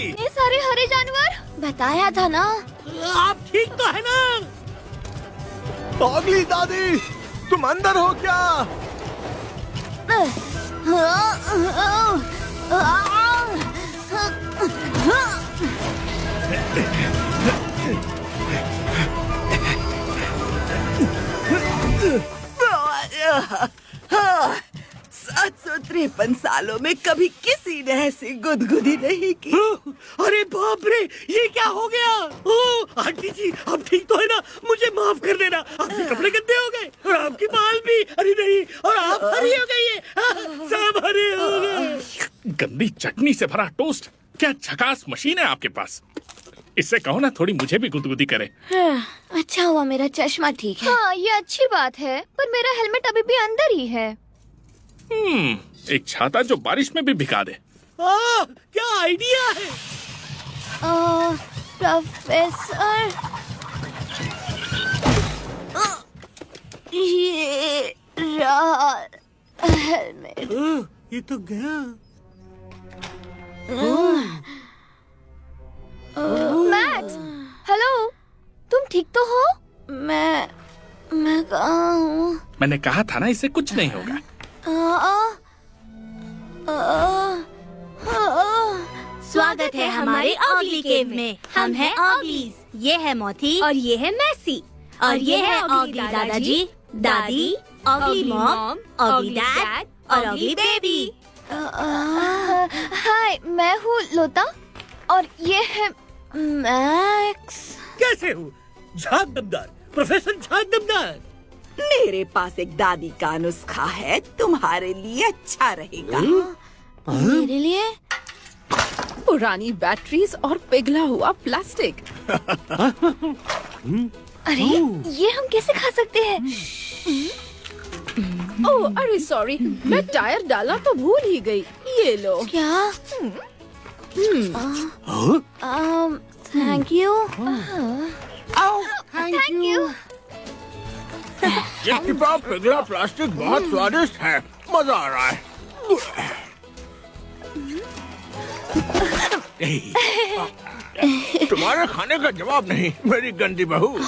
इतने सारे हरे जानवर, बताया था ना। आप ठीक तो है ना? ऑगली दादी, तुम अंदर हो क्या? हाँ, 753 सालों में कभी किसी ने ऐसी गुदगुदी नहीं की। अरे बाप रे, ये क्या हो गया? ओ आंटी जी, आप ठीक तो है ना? मुझे माफ कर देना, आपके कपड़े गंदे हो गए और आपके बाल भी। अरे नहीं, और आप हरी हो गई है, सब हरे हो गए। गंदी चटनी से भरा टोस्ट, क्या झकास मशीन है आपके पास। इससे कहो ना थोड़ी मुझे भी गुदगुदी करे। अच्छा हुआ मेरा चश्मा ठीक है। हाँ, ये अच्छी बात है, पर मेरा हेलमेट अभी भी अंदर ही है। एक छाता जो बारिश में भी भिगा दे। क्या आइडिया है? प्रोफेसर, ये रहा हेलमेट। ये तो गया। मैक्स, हेलो, तुम ठीक तो हो? मैं कहाँ हूँ? मैंने कहा था ना इससे कुछ नहीं होगा। स्वागत है हमारे ऑगली केव में। हम हैं ऑगलीज। ये है मोथी और ये है मैसी और ये है ऑगली दादाजी, दादी, ऑगली मॉम, ऑगली डैड और ऑगली बेबी। हाय, मैं हूँ लोता और ये है मैक्स। कैसे हूँ? झाग दमदार, प्रोफेसर झाग दमदार। मेरे पास एक दादी का नुस्खा है, तुम्हारे लिए अच्छा रहेगा। मेरे लिए? पुरानी बैटरीज और पिघला हुआ प्लास्टिक। अरे ये हम कैसे खा सकते हैं? ओह अरे सॉरी, मैं टायर डालना तो भूल ही गई। ये लो। क्या? Thank you. Thank you. ये टिपा पिघला प्लास्टिक बहुत स्वादिष्ट है, मजा आ रहा है। तुम्हारे खाने का जवाब नहीं, मेरी गंदी बहू।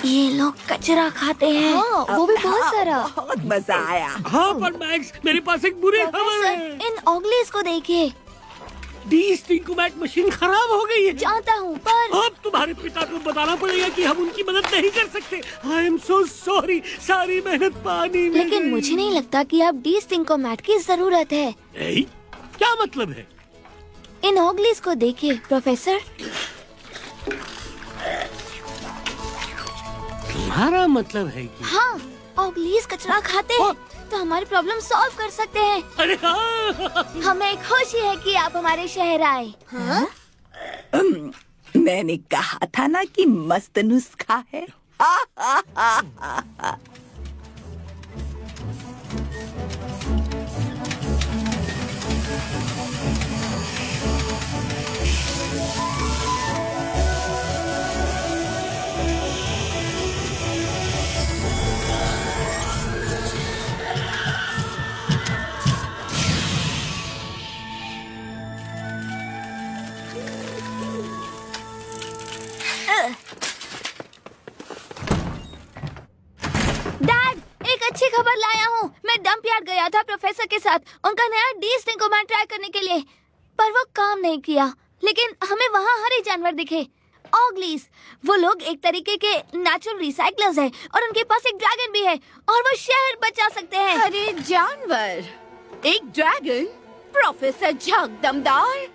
ये लोग कचरा खाते हैं। हाँ, वो भी बहुत सारा। बहुत मजा आया। हाँ पर मैक्स, मेरे पास एक बुरी खबर है। इन ऑगलीज को देखिए। डी-स्टिंकोमैट मशीन खराब हो गई है। जानता हूँ, पर अब तुम्हारे पिता को बताना पड़ेगा कि हम उनकी मदद नहीं कर सकते। आई एम सो सॉरी, सारी मेहनत पानी में। लेकिन मुझे नहीं लगता कि अब डी-स्टिंकोमैट की जरूरत है। क्या मतलब है? इन ऑगलीज को देखिए प्रोफेसर। तुम्हारा मतलब है कि हाँ, ऑगलीज कचरा खाते हैं तो हमारी प्रॉब्लम सॉल्व कर सकते हैं। अरे हाँ। हमें खुशी है कि आप हमारे शहर आए। हाँ? मैंने कहा था ना कि मस्त नुस्खा है। डैड, एक अच्छी खबर लाया हूँ। मैं डंप यार्ड गया था प्रोफेसर के साथ उनका नया डी-स्टिंकोमैट ट्राई करने के लिए, पर वो काम नहीं किया। लेकिन हमें वहाँ हरे जानवर दिखे, ऑगलीज। वो लोग एक तरीके के नेचुरल रिसाइकलर्स हैं और उनके पास एक ड्रैगन भी है और वो शहर बचा सकते हैं। अरे जानवर, एक ड्रैगन? प्रोफेसर झाग दमदार,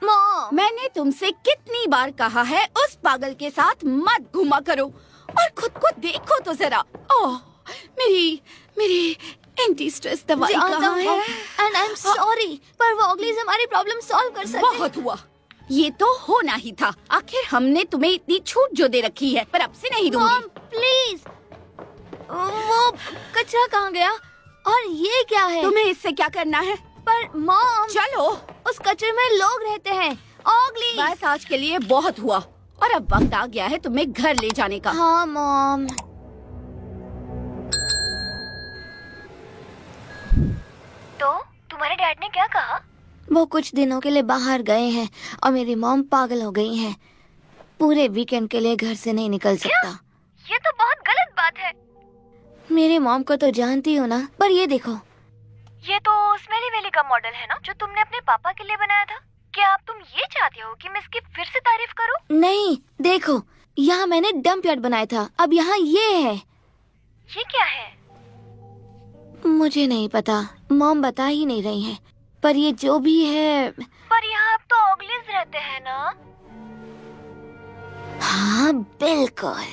मॉम, मैंने तुमसे कितनी बार कहा है उस पागल के साथ मत घुमा करो और खुद को देखो तो जरा। ओह, मेरी एंटी स्ट्रेस दवाई कहाँ है? एंड आई एम सॉरी, पर वो ऑगलीज हमारी प्रॉब्लम सॉल्व कर सकते हैं। बहुत हुआ, ये तो होना ही था। आखिर हमने तुम्हें इतनी छूट जो दे रखी है, पर अब से नहीं दूंगी। मॉम प्लीज, वो कचरा कहाँ गया? और ये क्या है? तुम्हें इससे क्या करना है? पर मॉम, चलो, उस कचरे में लोग रहते हैं, ऑगली। बस आज के लिए बहुत हुआ और अब वक्त आ गया है तुम्हें घर ले जाने का। हाँ मॉम। तो तुम्हारे डैड ने क्या कहा? वो कुछ दिनों के लिए बाहर गए हैं और मेरी मॉम पागल हो गई है। पूरे वीकेंड के लिए घर से नहीं निकल सकता। ये तो बहुत गलत बात है। मेरी मॉम को तो जानती हो ना, पर ये देखो। ये तो स्मेली वेली का मॉडल है ना, जो तुमने अपने पापा के लिए बनाया था। क्या अब तुम ये चाहते हो कि मैं इसकी फिर से तारीफ करूं? नहीं, देखो, यहाँ मैंने डंप यार्ड बनाया था, अब यहाँ ये है। ये क्या है? मुझे नहीं पता, मॉम बता ही नहीं रही है, पर ये जो भी है। पर यहाँ अब तो ऑगलीज रहते हैं ना? हाँ बिल्कुल।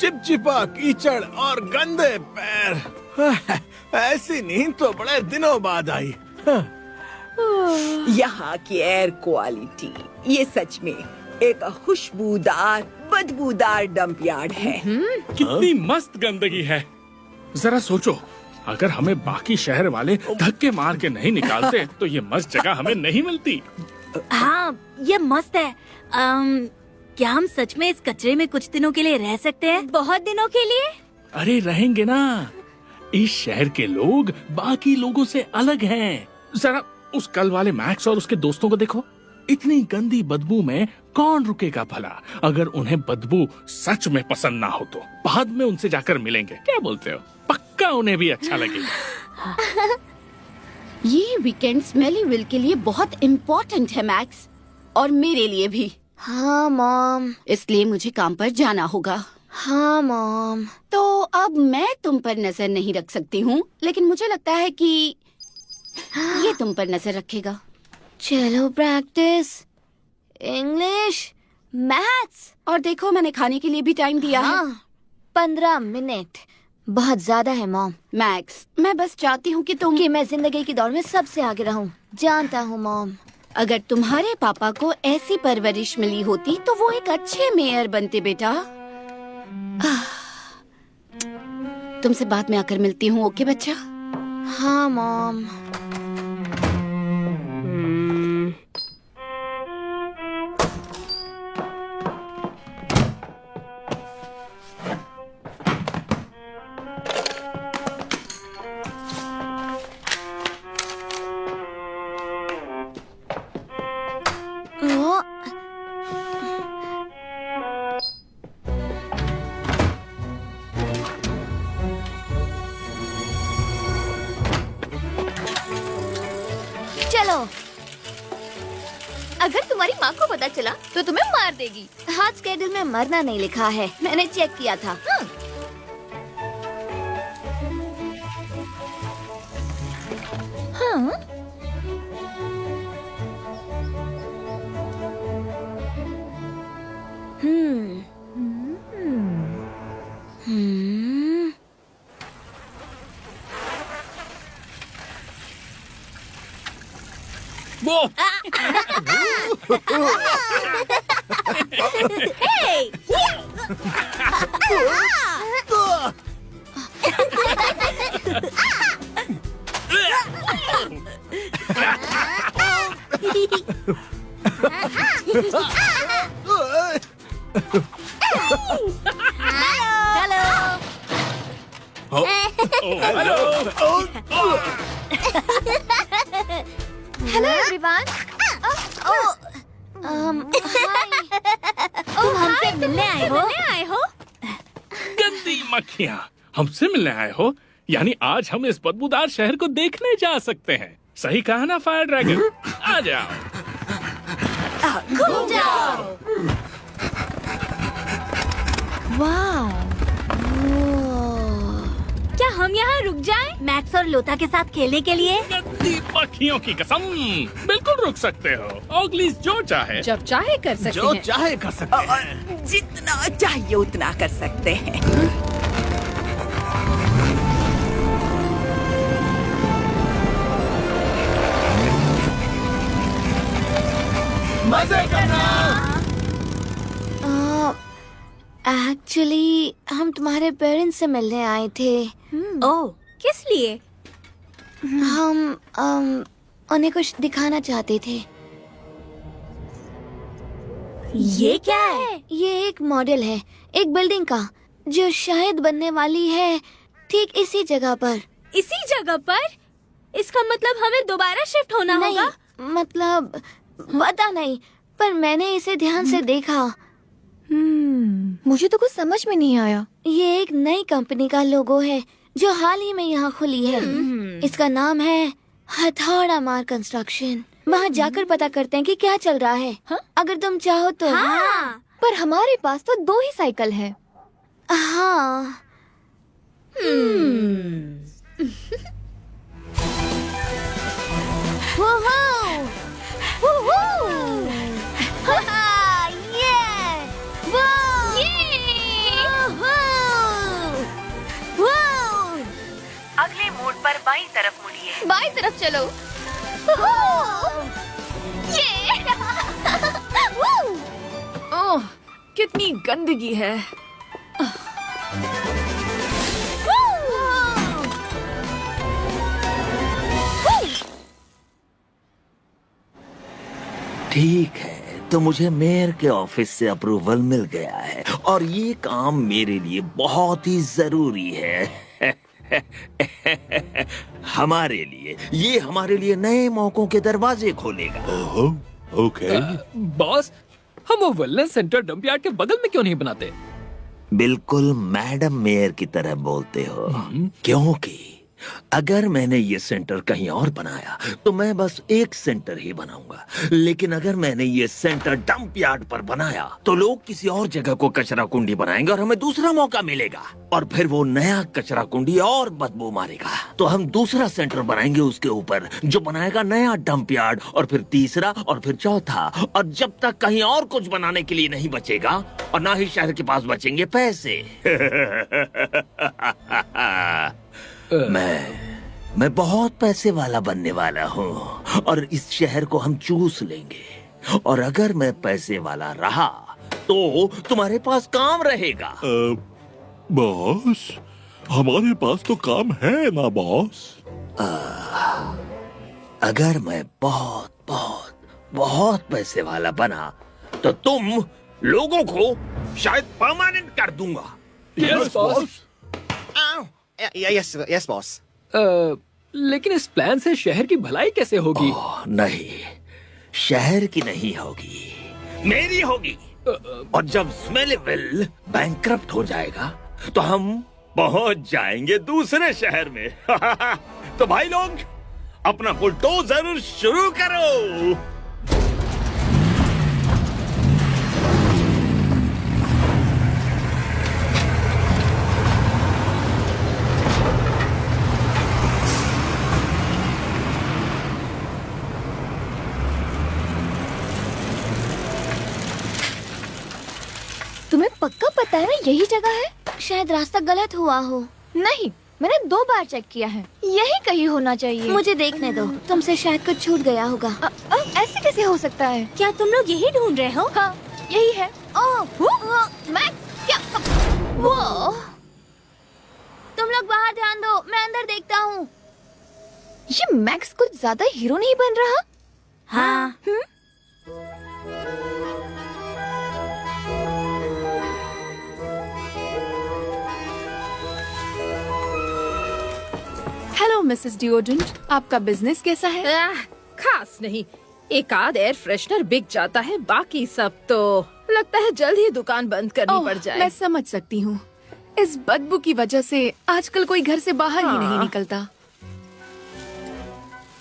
चिपचिपा कीचड़ और गंदे पैर। ऐसी नींद तो बड़े दिनों बाद आई। यहाँ की एयर क्वालिटी, ये सच में एक खुशबूदार बदबूदार डंप यार्ड है। कितनी मस्त गंदगी है। जरा सोचो, अगर हमें बाकी शहर वाले धक्के मार के नहीं निकालते तो ये मस्त जगह हमें नहीं मिलती। हाँ, ये मस्त है। क्या हम सच में इस कचरे में कुछ दिनों के लिए रह सकते हैं? बहुत दिनों के लिए? अरे रहेंगे ना। इस शहर के लोग बाकी लोगों से अलग हैं। जरा उस कल वाले मैक्स और उसके दोस्तों को देखो। इतनी गंदी बदबू में कौन रुकेगा भला? अगर उन्हें बदबू सच में पसंद ना हो तो बाद में उनसे जाकर मिलेंगे। क्या बोलते हो? पक्का उन्हें भी अच्छा लगेगा। ये वीकेंड स्मेली विल के लिए बहुत इम्पोर्टेंट है मैक्स, और मेरे लिए भी। हाँ मॉम। इसलिए मुझे काम पर जाना होगा। हाँ मॉम। तो अब मैं तुम पर नजर नहीं रख सकती हूँ, लेकिन मुझे लगता है कि ये तुम पर नजर रखेगा। चलो प्रैक्टिस, इंग्लिश, मैथ्स। और देखो, मैंने खाने के लिए भी टाइम दिया है। 15 मिनट बहुत ज्यादा है मॉम। मैक्स, मैं बस चाहती हूँ कि मैं जिंदगी की दौड़ में सबसे आगे रहूं। जानता हूँ मॉम। अगर तुम्हारे पापा को ऐसी परवरिश मिली होती तो वो एक अच्छे मेयर बनते बेटा। तुमसे बाद में आकर मिलती हूँ, ओके बच्चा? हाँ मॉम। चलो, अगर तुम्हारी माँ को पता चला तो तुम्हें मार देगी। हाथ स्केड्यूल में मरना नहीं लिखा है, मैंने चेक किया था। हाँ? वो हेलो एवरीवन। तुम हमसे मिलने आए हो? गंदी मक्खियाँ, हमसे मिलने आए हो? यानी आज हम इस बदबूदार शहर को देखने जा सकते हैं। सही कहा ना फायर ड्रैगन? आ जाओ। घूम जाओ। वाह, क्या हम यहाँ रुक जाएं? मैक्स और लोता के साथ खेलने के लिए? गंदी मक्खियों की कसम, बिल्कुल रुक सकते हो। ऑगलीज जो चाहे जब चाहे कर सकते जो हैं। चाहे कर सकते हैं। जितना चाहिए उतना कर सकते हैं। मजे करना। एक्चुअली हम तुम्हारे पेरेंट्स से मिलने आए थे। ओह, किस लिए? हम उन्हें कुछ दिखाना चाहते थे। ये क्या है? ये एक मॉडल है एक बिल्डिंग का जो शायद बनने वाली है ठीक इसी जगह पर। इसी जगह पर? इसका मतलब हमें दोबारा शिफ्ट होना नहीं, होगा? मतलब पता नहीं, पर मैंने इसे ध्यान से देखा। मुझे तो कुछ समझ में नहीं आया। ये एक नई कंपनी का लोगो है जो हाल ही में यहाँ खुली है। इसका नाम है हथौड़ा मार कंस्ट्रक्शन। वहाँ जाकर पता करते हैं कि क्या चल रहा है। अगर तुम चाहो तो। हाँ। पर हमारे पास तो 2 ही साइकिल है। हाँ। वूहू! वूहू! हा-हा! ये! वो! वूहू! वो! अगले मोड़ पर बाईं तरफ मुड़िए। बाईं तरफ चलो। ये! ओह, कितनी गंदगी है। ठीक है, तो मुझे मेयर के ऑफिस से अप्रूवल मिल गया है और ये काम मेरे लिए बहुत ही जरूरी है। हमारे लिए नए मौकों के दरवाजे खोलेगा। ओके। बॉस, हम वो वेलनेस सेंटर डंपयार्ड के बगल में क्यों नहीं बनाते? बिल्कुल मैडम मेयर की तरह बोलते हो, क्योंकि अगर मैंने ये सेंटर कहीं और बनाया तो मैं बस एक सेंटर ही बनाऊंगा, लेकिन अगर मैंने ये सेंटर डंप यार्ड पर बनाया तो लोग किसी और जगह को कचरा कुंडी बनाएंगे और हमें दूसरा मौका मिलेगा, और फिर वो नया कचरा कुंडी और बदबू मारेगा। तो हम दूसरा सेंटर बनाएंगे उसके ऊपर जो बनाएगा नया डंप यार्ड, और फिर तीसरा, और फिर चौथा, और जब तक कहीं और कुछ बनाने के लिए नहीं बचेगा और ना ही शहर के पास बचेंगे पैसे। मैं बहुत पैसे वाला बनने वाला हूँ और इस शहर को हम चूस लेंगे, और अगर मैं पैसे वाला रहा तो तुम्हारे पास काम रहेगा। बॉस, हमारे पास तो काम है ना बॉस। अगर मैं बहुत बहुत बहुत पैसे वाला बना तो तुम लोगों को शायद परमानेंट कर दूंगा। Yes boss. Yes boss. लेकिन इस प्लान से शहर की भलाई कैसे होगी? नहीं, शहर की नहीं होगी, मेरी होगी। और जब स्मेलेविल बैंकरप्ट हो जाएगा तो हम पहुंच जाएंगे दूसरे शहर में। तो भाई लोग, अपना बुलडोजर शुरू करो। तुम्हें पक्का पता है ना यही जगह है? शायद रास्ता गलत हुआ हो। नहीं, मैंने 2 बार चेक किया है। यही कहीं होना चाहिए। मुझे देखने दो, तुमसे शायद कुछ छूट गया होगा। ऐसे कैसे हो सकता है? क्या तुम लोग यही ढूंढ रहे हो? हाँ, यही है। मैक्स, क्या? वो! तुम लोग बाहर ध्यान दो, मैं अंदर देखता हूँ। ये मैक्स कुछ ज्यादा हीरो नहीं बन रहा? हाँ। हेलो मिसेस डिओडेंट, आपका बिजनेस कैसा है? खास नहीं, एक आध एयर फ्रेशनर बिक जाता है, बाकी सब तो लगता है जल्द ही दुकान बंद करनी पड़ जाए। मैं समझ सकती हूँ, इस बदबू की वजह से आजकल कोई घर से बाहर ही नहीं निकलता।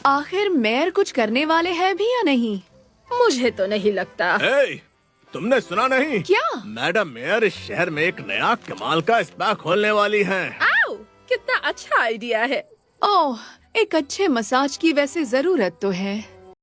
आखिर मेयर कुछ करने वाले हैं भी या नहीं? मुझे तो नहीं लगता। तुमने सुना नहीं? क्या? मैडम मेयर इस शहर में एक नया कमाल का स्पा खोलने वाली हैं। आओ, कितना अच्छा आइडिया है। ओह, एक अच्छे मसाज की वैसे जरूरत तो है।